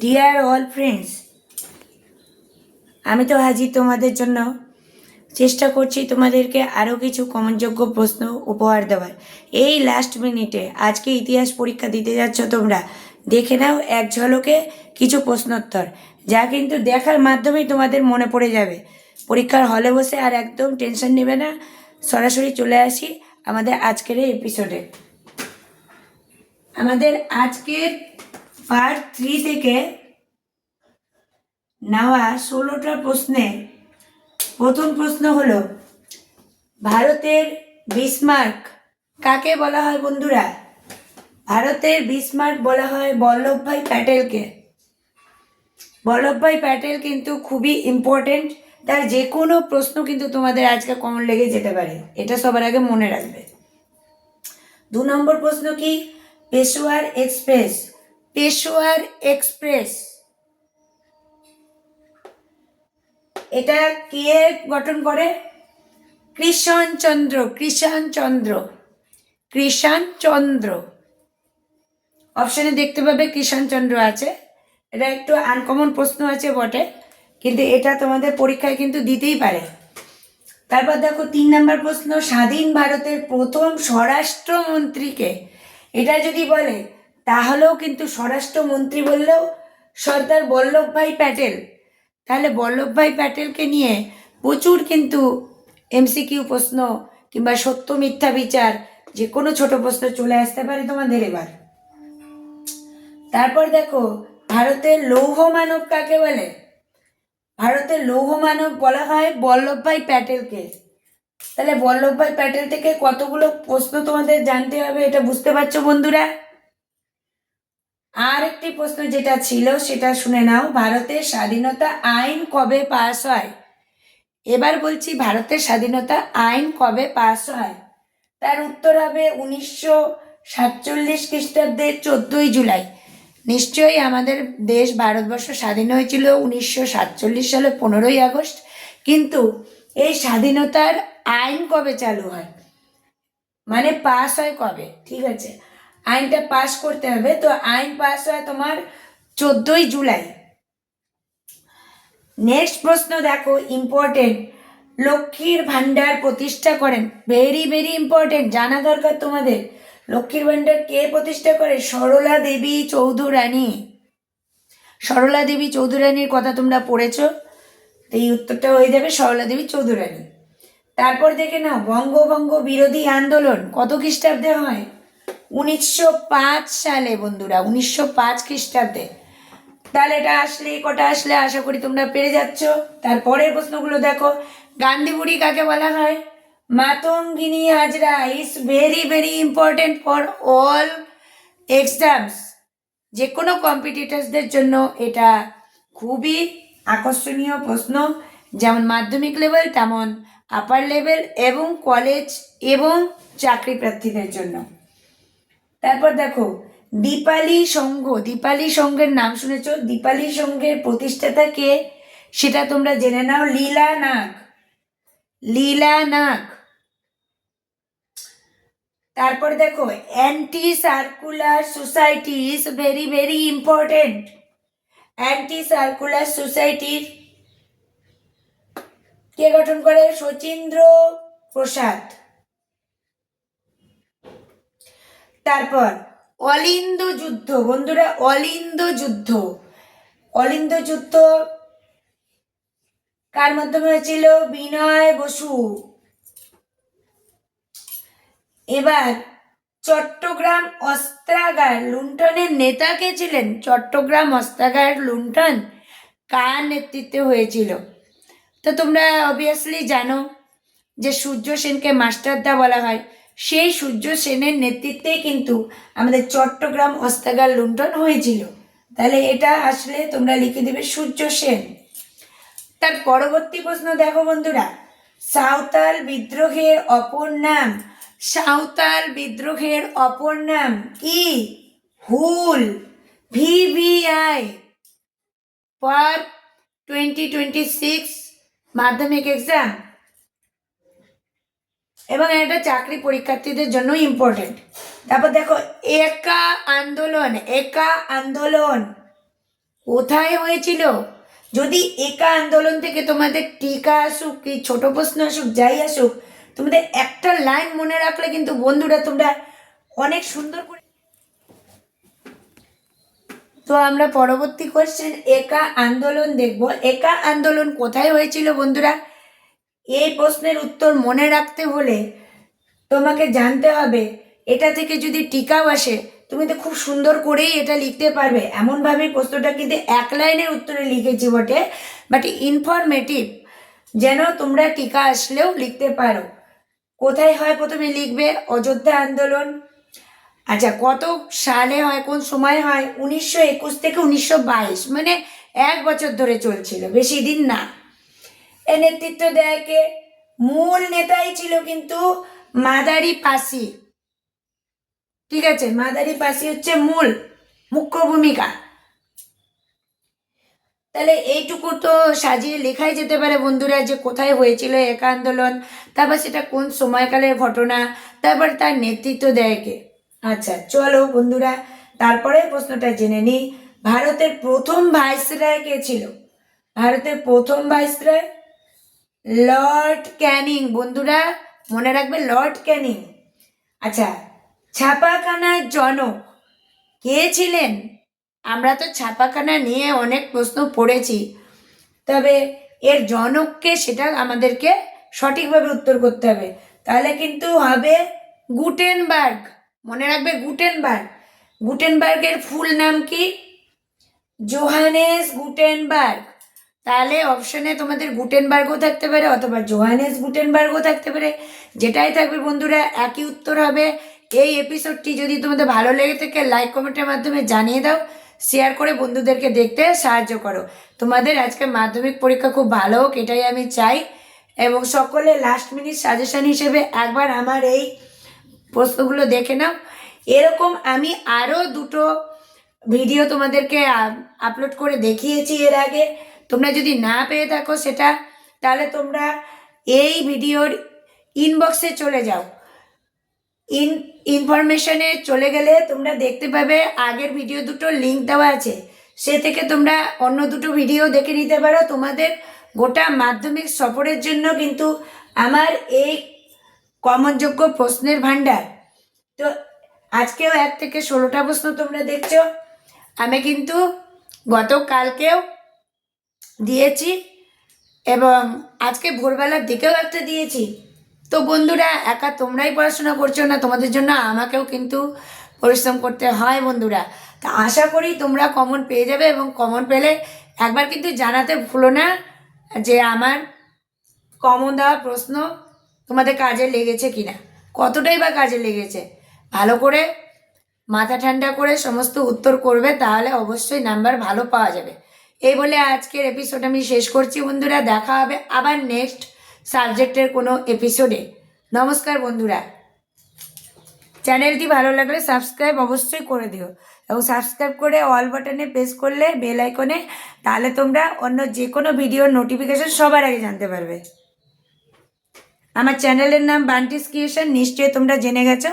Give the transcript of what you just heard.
Deer all friends, আমি তো হাজির তোমাদের জন্য। চেষ্টা করছি তোমাদেরকে আরও কিছু কমনযোগ্য প্রশ্ন উপহার দেওয়ার। এই লাস্ট মিনিটে আজকে ইতিহাস পরীক্ষা দিতে যাচ্ছ তোমরা, দেখে নাও এক ঝলকে কিছু প্রশ্নোত্তর, যা কিন্তু দেখার মাধ্যমেই তোমাদের মনে পড়ে যাবে পরীক্ষার হলে বসে। আর একদম টেনশন নেবে না, সরাসরি চলে আসি আমাদের আজকের এই এপিসোডে। আমাদের আজকের পার্ট 3 থেকে নেওয়া 16টা প্রশ্নে প্রথম প্রশ্ন হলো, ভারতের বিসমার্ক কাকে বলা হয় বন্ধুরা? ভারতের বিসমার্ক বলা হয় বল্লভভাই প্যাটেলকে। বল্লভভাই প্যাটেল কিন্তু খুবই ইম্পর্টেন্ট, তার যে কোনো প্রশ্ন কিন্তু তোমাদের আজকে কমন লেগে যেতে পারে, এটা সবার আগে মনে রাখবে। 2 নম্বর প্রশ্ন কি? পেশোয়ার এক্সপ্রেস। পেশোয়ার এক্সপ্রেস এটা কে গঠন করে? কৃষ্ণচন্দ্র। কৃষ্ণচন্দ্র কৃষ্ণচন্দ্র অপশানে দেখতে পাবে কৃষ্ণচন্দ্র আছে। এটা একটু আনকমন প্রশ্ন আছে বটে, কিন্তু এটা তোমাদের পরীক্ষায় কিন্তু দিতেই পারে। তারপর দেখো 3 নম্বর প্রশ্ন, স্বাধীন ভারতের প্রথম স্বরাষ্ট্রমন্ত্রীকে? এটা যদি বলে তাহলেও কিন্তু স্বরাষ্ট্রমন্ত্রী বললেও সর্দার বল্লভভাই প্যাটেল। তাহলে বল্লভভাই প্যাটেলকে নিয়ে প্রচুর কিন্তু এমসিকিউ প্রশ্ন কিংবা সত্য মিথ্যা বিচার যে কোনো ছোট প্রশ্ন চলে আসতে পারে তোমাদের এবার। তারপর দেখো, ভারতের লৌহ মানব কাকে বলে? ভারতের লৌহ মানব বলা হয় বল্লভভাই প্যাটেলকে। তাহলে বল্লভভাই প্যাটেল থেকে কতগুলো প্রশ্ন তোমাদের জানতে হবে, এটা বুঝতে পারছো বন্ধুরা? আর একটি প্রশ্ন যেটা ছিল সেটা শুনে নাও, ভারতের স্বাধীনতা আইন কবে পাস হয়? এবার বলছি, ভারতের স্বাধীনতা আইন কবে পাস হয়? তার উত্তর হবে 1947 খ্রিস্টাব্দের 14ই জুলাই। নিশ্চয়ই আমাদের দেশ ভারতবর্ষ স্বাধীন হয়েছিল 1947 সালে 15ই আগস্ট, কিন্তু এই স্বাধীনতার আইন কবে চালু হয়, মানে পাস হয় কবে? ঠিক আছে, আইনটা পাস করতে হবে। তো আইন পাস হয় তোমার 14ই জুলাই। নেক্সট প্রশ্ন দেখো, ইম্পর্টেন্ট, লক্ষ্মীর ভান্ডার প্রতিষ্ঠা করেন? ভেরি ভেরি ইম্পর্টেন্ট, জানা দরকার তোমাদের। লক্ষ্মীর ভান্ডার কে প্রতিষ্ঠা করে? সরলা দেবী চৌধুরানী। সরলা দেবী চৌধুরানীর কথা তোমরা পড়েছ, এই উত্তরটা হয়ে যাবে সরলা দেবী চৌধুরানী। তারপর দেখে নাও, বঙ্গভঙ্গ বিরোধী আন্দোলন কত খ্রিস্টাব্দে হয়? 1905 সালে বন্ধুরা, 1905 খ্রিস্টাব্দে। তাহলে এটা আসলে কটা আসলে আশা করি তোমরা পেরে যাচ্ছ। তারপরের প্রশ্নগুলো দেখো, গান্ধী বুড়ি কাকে বলা হয়? Matangini Hazra is very very important for all exams. যে কোনো কম্পিটিটার্সদের জন্য এটা খুবই আকর্ষণীয় প্রশ্ন, যেমন মাধ্যমিক লেভেল তেমন আপার লেভেল এবং কলেজ এবং চাকরি প্রার্থীদের জন্য। তারপর দেখো, দীপালি সংঘ। দীপালি সংঘের নাম শুনেছ? দীপালি সংঘের প্রতিষ্ঠাতা কে সেটা তোমরা জেনে নাও, লীলা নাগ। লীলা নাগ। তারপর দেখো, anti circular society is very very important. Anti circular সোসাইটির কে গঠন করে? শচীন্দ্র প্রসাদ। তারপর অলিন্দ যুদ্ধ বন্ধুরা, অলিন্দ যুদ্ধ। অলিন্দ যুদ্ধ কার মাধ্যমে হয়েছিল? বিনয় বসু। এবার চট্টগ্রাম অস্ত্রাগার লুণ্ঠনের নেতা কে ছিলেন? চট্টগ্রাম অস্ত্রাগার লুণ্ঠন কার নেতৃত্বে হয়েছিল? তো তোমরা অবভিয়াসলি জানো যে সূর্য সেনকে মাস্টারদা বলা হয়। সেই সূর্য সেনের নেতৃত্বেই কিন্তু আমাদের চট্টগ্রাম অস্ত্রাগার লুণ্ঠন হয়েছিল। তাহলে এটা আসলে তোমরা লিখে দেবে সূর্য সেন। তার পরবর্তী প্রশ্ন দেখো বন্ধুরা, সাঁওতাল বিদ্রোহের অপর নাম? সাঁওতাল বিদ্রোহের অপর নাম কি? হুল। ভিভিআই ফর 2026 মাধ্যমিক এক্সাম, এবং এটা চাকরি পরীক্ষার্থীদের জন্য ইম্পর্টেন্ট। তারপর দেখো, একা আন্দোলন। একা আন্দোলন কোথায় হয়েছিল? যদি একা আন্দোলন থেকে তোমাদের টিকা আসুক কি ছোট প্রশ্ন আসুক যাই আসুক, তোমাদের একটা লাইন মনে রাখলে কিন্তু বন্ধুরা তোমরা অনেক সুন্দর করে। তো আমরা পরবর্তী কোশ্চেন একা আন্দোলন দেখব। একা আন্দোলন কোথায় হয়েছিল বন্ধুরা? এই প্রশ্নের উত্তর মনে রাখতে হলে তোমাকে জানতে হবে, এটা থেকে যদি টিকাও আসে তুমি তো খুব সুন্দর করেই এটা লিখতে পারবে। এমনভাবে প্রশ্নটা কিন্তু এক লাইনের উত্তরে লিখেছি বটে, বাট ইনফরমেটিভ, যেন তোমরা টিকা আসলেও লিখতে পারো। কোথায় হয় প্রথমে লিখবে অযোধ্যা আন্দোলন। আচ্ছা, কত সালে হয়, কোন সময় হয়? 1921 থেকে 1922, মানে 1 বছর ধরে চলছিল, বেশি দিন না। এর নেতৃত্ব দেয় কে? মূল নেতাই ছিল কিন্তু মাদারি পাসি। ঠিক আছে, মাদারি পাসি হচ্ছে মূল মুখ্য ভূমিকা। তাহলে এইটুকু তো সাজিয়ে লেখাই যেতে পারে বন্ধুরা, যে কোথায় হয়েছিল একা আন্দোলন, তারপর সেটা কোন সময়কালের ঘটনা, তারপর তার নেতৃত্ব দেয় কে। আচ্ছা চলো বন্ধুরা, তারপরে প্রশ্নটা জেনে নিই। ভারতের প্রথম ভাইসরয় কে ছিল? ভারতের প্রথম ভাইসরয় লর্ড ক্যানিং। বন্ধুরা মনে রাখবে, লর্ড ক্যানিং। আচ্ছা, ছাপাখানার জনক কে ছিলেন? আমরা তো ছাপাখানা নিয়ে অনেক প্রশ্ন পড়েছি, তবে এর জনককে সেটা আমাদেরকে সঠিকভাবে উত্তর করতে হবে। তাহলে কিন্তু হবে গুটেনবার্গ। মনে রাখবে গুটেনবার্গ। গুটেনবার্গের ফুল নাম কি? Johannes Gutenberg. তাহলে অপশনে তোমাদের গুটেনবার্গও থাকতে পারে অথবা জোহানেস গুটেনবার্গও থাকতে পারে, যেটাই থাকবে বন্ধুরা একই উত্তর হবে। এই এপিসোডটি যদি তোমাদের ভালো লেগে থাকে লাইক কমেন্টের মাধ্যমে জানিয়ে দাও, শেয়ার করে বন্ধুদেরকে দেখতে সাহায্য করো। তোমাদের আজকে মাধ্যমিক পরীক্ষা খুব ভালো হোক এটাই আমি চাই, এবং সকলে লাস্ট মিনিট সাজেশন হিসেবে একবার আমার এই প্রশ্নগুলো দেখে নাও। এরকম আমি আরও দুটো ভিডিও তোমাদেরকে আপলোড করে দেখিয়েছি এর আগে। তোমরা যদি না পেয়ে থাকো সেটা, তাহলে তোমরা এই ভিডিওর ইনবক্সে চলে যাও। ইনফরমেশনে চলে গেলে তোমরা দেখতে পাবে আগের ভিডিও দুটো লিঙ্ক দেওয়া আছে, সে থেকে তোমরা অন্য দুটো ভিডিও দেখে নিতে পারো। তোমাদের গোটা মাধ্যমিক সফরের জন্য কিন্তু আমার এই কমনযোগ্য প্রশ্নের ভাণ্ডার। তো আজকেও 1 থেকে 16টা প্রশ্ন তোমরা দেখছো, আমি কিন্তু গতকালকেও দিয়েছি এবং আজকে ভোরবেলার দিকেও একটা দিয়েছি। তো বন্ধুরা একা তোমরাই পড়াশোনা করছো না, তোমাদের জন্য আমাকেও কিন্তু পরিশ্রম করতে হয় বন্ধুরা। তা আশা করি তোমরা কমন পেয়ে যাবে, এবং কমন পেলে একবার কিন্তু জানাতে ভুলো না যে আমার কমন দেওয়া প্রশ্ন তোমাদের কাজে লেগেছে কিনা, কতটাই বা কাজে লেগেছে। ভালো করে মাথা ঠান্ডা করে সমস্ত উত্তর করবে, তাহলে অবশ্যই নাম্বার ভালো পাওয়া যাবে। এই বলে আজকের এপিসোড আমি শেষ করছি বন্ধুরা। দেখা হবে আবার নেক্সট সাবজেক্টের কোনো এপিসোডে। নমস্কার বন্ধুরা। চ্যানেলটি ভালো লাগলে সাবস্ক্রাইব অবশ্যই করে দিও, এবং সাবস্ক্রাইব করে অল বাটনে প্রেস করলে বেল আইকনে, তাহলে তোমরা অন্য যে কোনো ভিডিওর নোটিফিকেশন সবার আগে জানতে পারবে। আমার চ্যানেলের নাম বান্টিস ক্রিয়েশন, নিশ্চয়ই তোমরা জেনে গেছো।